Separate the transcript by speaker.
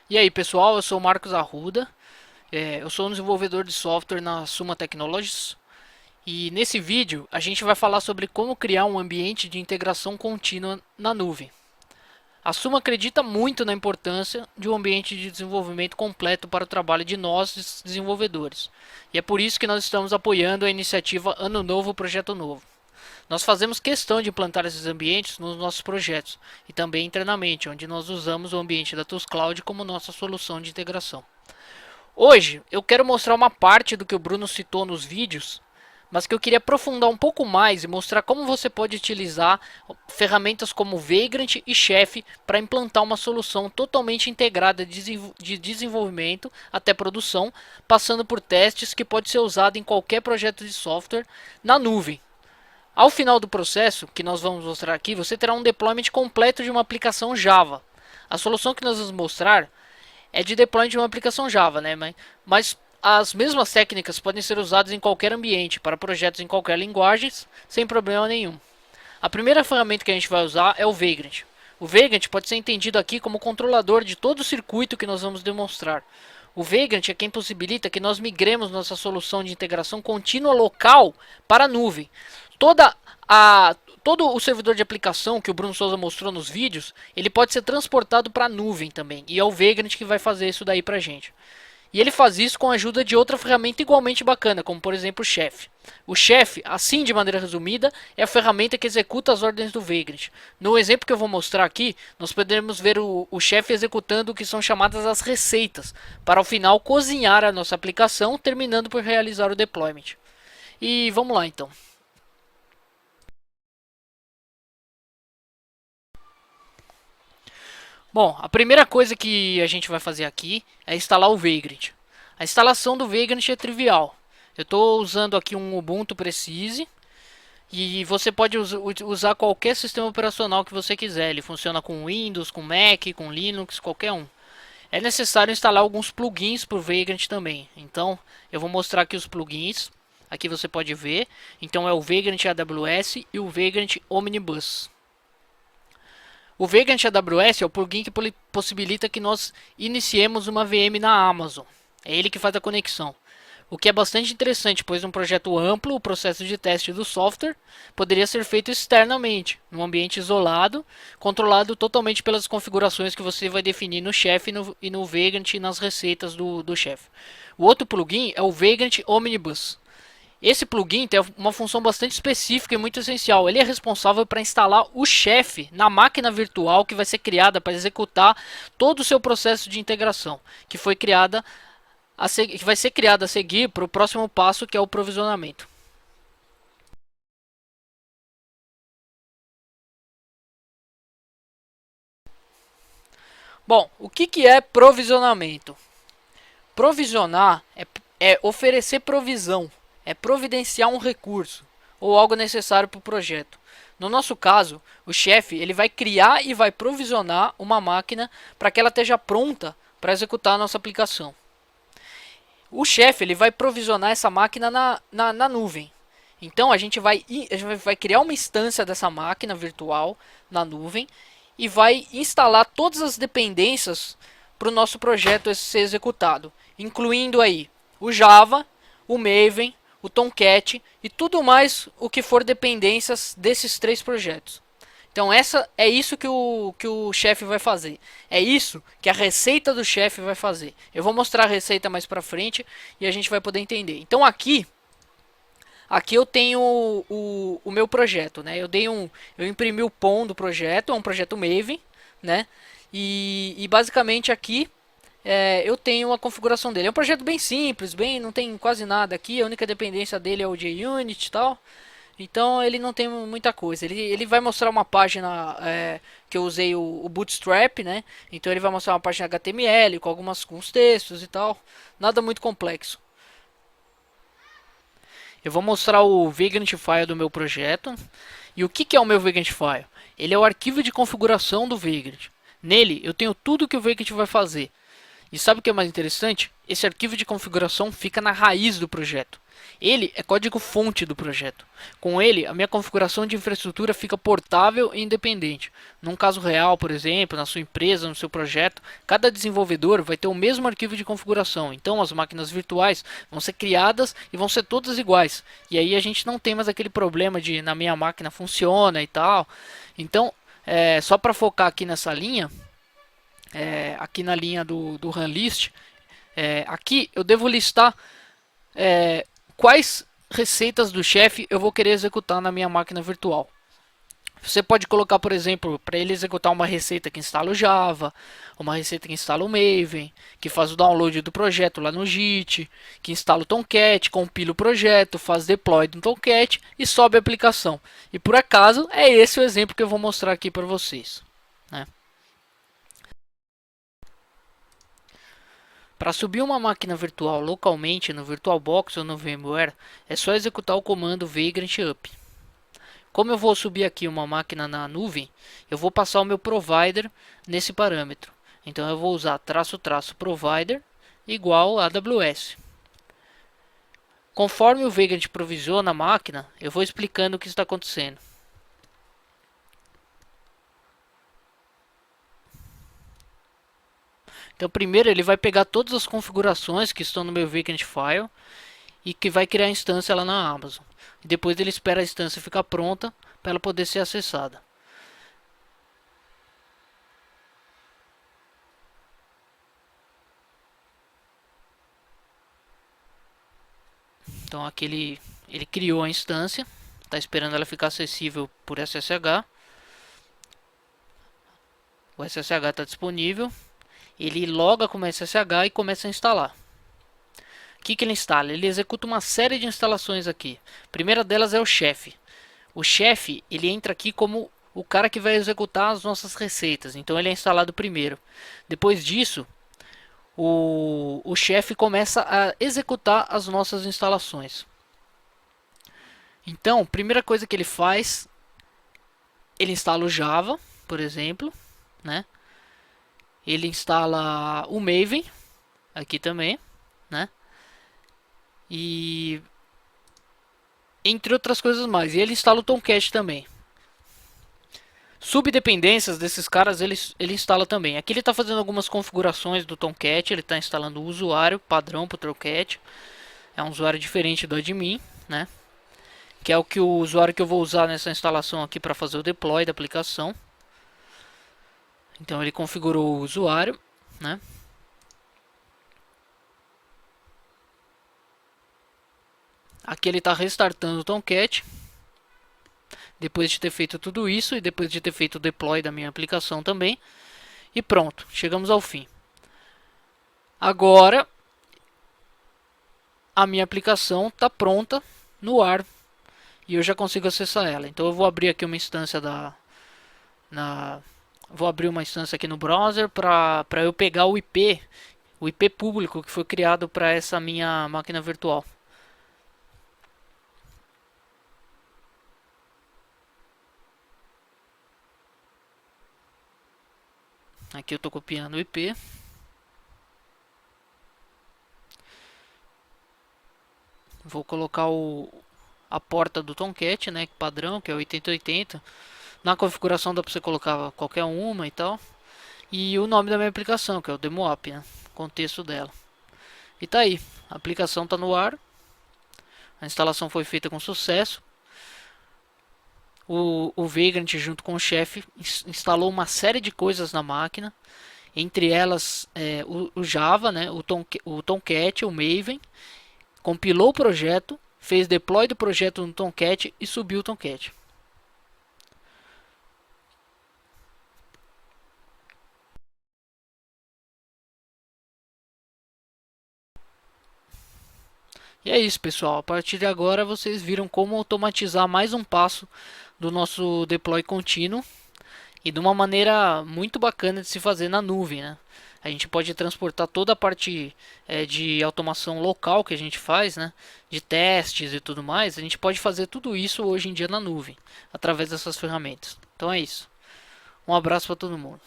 Speaker 1: E aí pessoal, eu sou o Marcos Arruda, eu sou um desenvolvedor de software na Summa Technologies e nesse vídeo a gente vai falar sobre como criar um ambiente de integração contínua na nuvem. A Summa acredita muito na importância de um ambiente de desenvolvimento completo para o trabalho de nós desenvolvedores e é por isso que nós estamos apoiando a iniciativa Ano Novo Projeto Novo. Nós fazemos questão de implantar esses ambientes nos nossos projetos e também internamente, onde nós usamos o ambiente da TUS Cloud como nossa solução de integração. Hoje eu quero mostrar uma parte do que o Bruno citou nos vídeos, mas que eu queria aprofundar um pouco mais e mostrar como você pode utilizar ferramentas como Vagrant e Chef para implantar uma solução totalmente integrada de desenvolvimento até produção, passando por testes que pode ser usado em qualquer projeto de software na nuvem. Ao final do processo, que nós vamos mostrar aqui, você terá um deployment completo de uma aplicação Java. A solução que nós vamos mostrar é de deployment de uma aplicação Java, né? Mas as mesmas técnicas podem ser usadas em qualquer ambiente, para projetos em qualquer linguagem, sem problema nenhum. A primeira ferramenta que a gente vai usar é o Vagrant. O Vagrant pode ser entendido aqui como controlador de todo o circuito que nós vamos demonstrar. O Vagrant é quem possibilita que nós migremos nossa solução de integração contínua local para a nuvem. Toda a todo o servidor de aplicação que o Bruno Souza mostrou nos vídeos, ele pode ser transportado para a nuvem também. E é o Vagrant que vai fazer isso daí para a gente. E ele faz isso com a ajuda de outra ferramenta igualmente bacana, como por exemplo o Chef. O Chef, assim de maneira resumida, é a ferramenta que executa as ordens do Vagrant. No exemplo que eu vou mostrar aqui, nós podemos ver o Chef executando o que são chamadas as receitas, para ao final cozinhar a nossa aplicação, terminando por realizar o deployment. E vamos lá então. Bom, a primeira coisa que a gente vai fazer aqui é instalar o Vagrant. A instalação do Vagrant é trivial. Eu estou usando aqui um Ubuntu Precise e você pode usar qualquer sistema operacional que você quiser. Ele funciona com Windows, com Mac, com Linux, qualquer um. É necessário instalar alguns plugins para o Vagrant também. Então, eu vou mostrar aqui os plugins. Aqui você pode ver. Então é o Vagrant AWS e o Vagrant Omnibus. O Vagrant AWS é o plugin que possibilita que nós iniciemos uma VM na Amazon. É ele que faz a conexão. O que é bastante interessante, pois um projeto amplo, o processo de teste do software poderia ser feito externamente, num ambiente isolado, controlado totalmente pelas configurações que você vai definir no Chef e no Vagrant e nas receitas do Chef. O outro plugin é o Vagrant Omnibus. Esse plugin tem uma função bastante específica e muito essencial. Ele é responsável para instalar o Chef na máquina virtual que vai ser criada para executar todo o seu processo de integração, que foi criada que vai ser criada a seguir para o próximo passo, que é o provisionamento. Bom, o que é provisionamento? Provisionar é oferecer provisão, é providenciar um recurso ou algo necessário para o projeto. No nosso caso, o chefe ele vai criar e vai provisionar uma máquina para que ela esteja pronta para executar a nossa aplicação. O chefe ele vai provisionar essa máquina na nuvem. Então a gente vai criar uma instância dessa máquina virtual na nuvem e vai instalar todas as dependências para o nosso projeto ser executado, incluindo aí o Java, o Maven, o Tomcat e tudo mais o que for dependências desses três projetos. Então é isso que o chefe vai fazer. É isso que a receita do chefe vai fazer. Eu vou mostrar a receita mais para frente e a gente vai poder entender. Então aqui eu tenho o meu projeto, né? Eu imprimi o POM do projeto, é um projeto Maven, né? E basicamente aqui eu tenho a configuração dele. É um projeto bem simples, não tem quase nada aqui. A única dependência dele é o JUnit e tal. Então ele não tem muita coisa. Ele vai mostrar uma página que eu usei o Bootstrap, né? Então ele vai mostrar uma página HTML com com os textos e tal. Nada muito complexo. Eu vou mostrar o Vagrant File do meu projeto. E o que é o meu Vagrant File? Ele é o arquivo de configuração do Vagrant. Nele eu tenho tudo que o Vagrant vai fazer. E sabe o que é mais interessante? Esse arquivo de configuração fica na raiz do projeto. Ele é código fonte do projeto. Com ele, a minha configuração de infraestrutura fica portável e independente. Num caso real, por exemplo, na sua empresa, no seu projeto, cada desenvolvedor vai ter o mesmo arquivo de configuração. Então, as máquinas virtuais vão ser criadas e vão ser todas iguais. E aí a gente não tem mais aquele problema de na minha máquina funciona e tal. Então, só para focar aqui nessa linha, aqui na linha do run list, aqui eu devo listar quais receitas do chefe eu vou querer executar na minha máquina virtual. Você pode colocar, por exemplo, para ele executar uma receita que instala o Java, uma receita que instala o Maven, que faz o download do projeto lá no Git, que instala o Tomcat, compila o projeto, faz deploy do Tomcat e sobe a aplicação. E por acaso é esse o exemplo que eu vou mostrar aqui para vocês, né? Para subir uma máquina virtual localmente no VirtualBox ou no VMware, é só executar o comando vagrant up. Como eu vou subir aqui uma máquina na nuvem, eu vou passar o meu provider nesse parâmetro. Então eu vou usar --provider igual a AWS. Conforme o vagrant provisiona a máquina, eu vou explicando o que está acontecendo. Então primeiro ele vai pegar todas as configurações que estão no meu vagrant file e que vai criar a instância lá na Amazon. E depois ele espera a instância ficar pronta para ela poder ser acessada. Então aqui ele criou a instância, está esperando ela ficar acessível por SSH. O SSH está disponível. Ele loga como SSH e começa a instalar. O que ele instala? Ele executa uma série de instalações aqui. A primeira delas é o chefe. O chefe ele entra aqui como o cara que vai executar as nossas receitas. Então ele é instalado primeiro. Depois disso, o chefe começa a executar as nossas instalações. Então, primeira coisa que ele faz, ele instala o Java, por exemplo, né? Ele instala o Maven aqui também, né? E entre outras coisas mais. E ele instala o Tomcat também. Subdependências desses caras ele instala também. Aqui ele está fazendo algumas configurações do Tomcat. Ele está instalando o usuário padrão para o Tomcat. É um usuário diferente do admin, né? Que é o usuário que eu vou usar nessa instalação aqui para fazer o deploy da aplicação. Então ele configurou o usuário, né? Aqui ele está restartando o Tomcat. Depois de ter feito tudo isso e depois de ter feito o deploy da minha aplicação também. E pronto, chegamos ao fim. Agora a minha aplicação está pronta no ar e eu já consigo acessar ela. Então eu vou abrir aqui uma instância vou abrir uma instância aqui no browser para eu pegar o IP público que foi criado para essa minha máquina virtual. Aqui eu estou copiando o IP. Vou colocar a porta do Tomcat, né, padrão, que é 8080. Na configuração dá para você colocar qualquer uma e tal. E o nome da minha aplicação, que é o DemoApp, né, contexto dela. E tá aí, a aplicação está no ar. A instalação foi feita com sucesso. O Vagrant junto com o chefe instalou uma série de coisas na máquina. Entre elas o Java, né, o Tomcat, o Maven. Compilou o projeto, fez deploy do projeto no Tomcat e subiu o Tomcat. E é isso, pessoal. A partir de agora vocês viram como automatizar mais um passo do nosso deploy contínuo e de uma maneira muito bacana de se fazer na nuvem, né? A gente pode transportar toda a parte de automação local que a gente faz, né? De testes e tudo mais. A gente pode fazer tudo isso hoje em dia na nuvem, através dessas ferramentas. Então é isso. Um abraço para todo mundo.